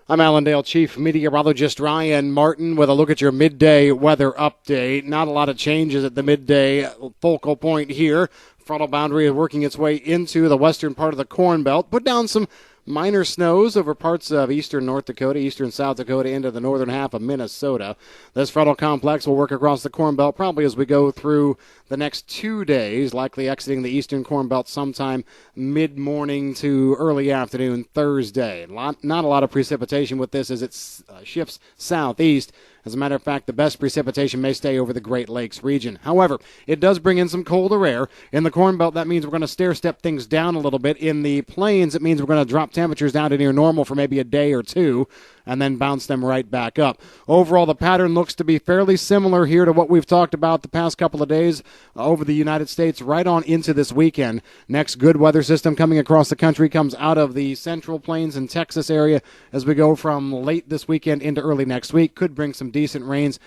I'm Allendale Chief Meteorologist Ryan Martin with a look at your midday weather update. Not a lot of changes at the midday focal point here. Frontal boundary is working its way into the western part of the Corn Belt. Put down some minor snows over parts of eastern North Dakota, eastern South Dakota, into the northern half of Minnesota. This frontal complex will work across the Corn Belt probably as we go through the next 2 days, likely exiting the eastern Corn Belt sometime mid-morning to early afternoon Thursday. Not a lot of precipitation with this as it shifts southeast. As a matter of fact, the best precipitation may stay over the Great Lakes region. However, it does bring in some colder air. In the Corn Belt, that means we're going to stair-step things down a little bit. In the plains, it means we're going to drop temperatures down to near normal for maybe a day or two and then bounce them right back up. Overall, the pattern looks to be fairly similar here to what we've talked about the past couple of days over the United States right on into this weekend. Next good weather system coming across the country comes out of the central plains and Texas area as we go from late this weekend into early next week. Could bring some decent rains,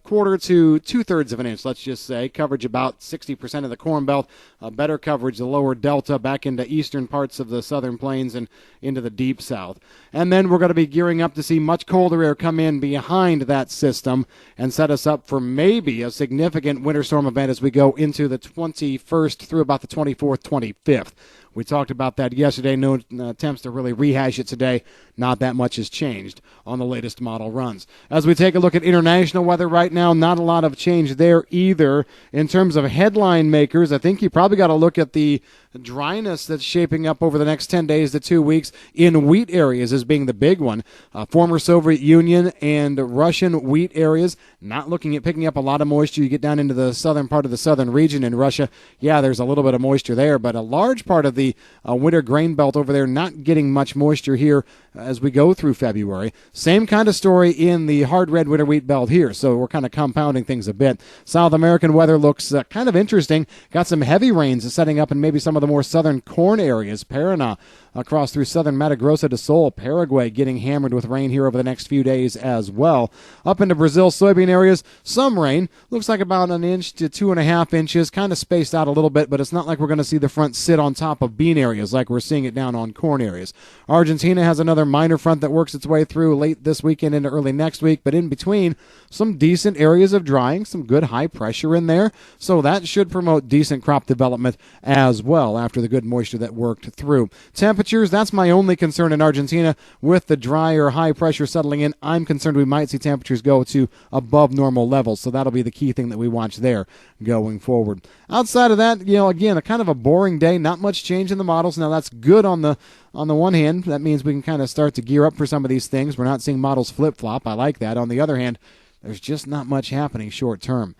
quarter to two-thirds of an inch, let's just say. Coverage about 60% of the Corn Belt. Better coverage, the lower delta back into eastern parts of the southern plains and into the deep south. And then we're going to be gearing up to see much colder air come in behind that system and set us up for maybe a significant winter storm event as we go into the 21st through about the 24th, 25th. We talked about that yesterday. No attempts to really rehash it today. Not that much has changed on the latest model runs. As we take a look at international weather right now, not a lot of change there either. In terms of headline makers, I think you probably got to look at the dryness that's shaping up over the next 10 days to 2 weeks in wheat areas as being the big one. Former Soviet Union and Russian wheat areas not looking at picking up a lot of moisture. You get down into the southern part of the southern region in Russia. Yeah, there's a little bit of moisture there, but a large part of the winter grain belt over there not getting much moisture here as we go through February. Same kind of story in the hard red winter wheat belt here, so we're kind of compounding things a bit. South American weather looks kind of interesting. Got some heavy rains setting up in maybe some of the more southern corn areas. Paraná across through southern Mato Grosso do Sul, Paraguay getting hammered with rain here over the next few days as well. Up into Brazil soybean areas, some rain. Looks like about 1 inch to 2.5 inches, kind of spaced out a little bit, but it's not like we're going to see the front sit on top of bean areas like we're seeing it down on corn areas. Argentina has another minor front that works its way through late this weekend into early next week, but in between, some decent areas of drying, some good high pressure in there, so that should promote decent crop development as well after the good moisture that worked through. Temperatures, that's my only concern in Argentina. With the drier high pressure settling in, I'm concerned we might see temperatures go to above normal levels, so that'll be the key thing that we watch there going forward. Outside of that, again, a kind of a boring day, not much change in the models. Now that's good on the one hand. That means we can kind of start to gear up for some of these things. We're not seeing models flip-flop. I like that. On the other hand, there's just not much happening short term.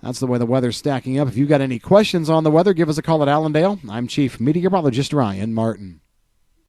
That's the way the weather's stacking up. If you've got any questions on the weather, give us a call at Allendale. I'm Chief Meteorologist Ryan Martin.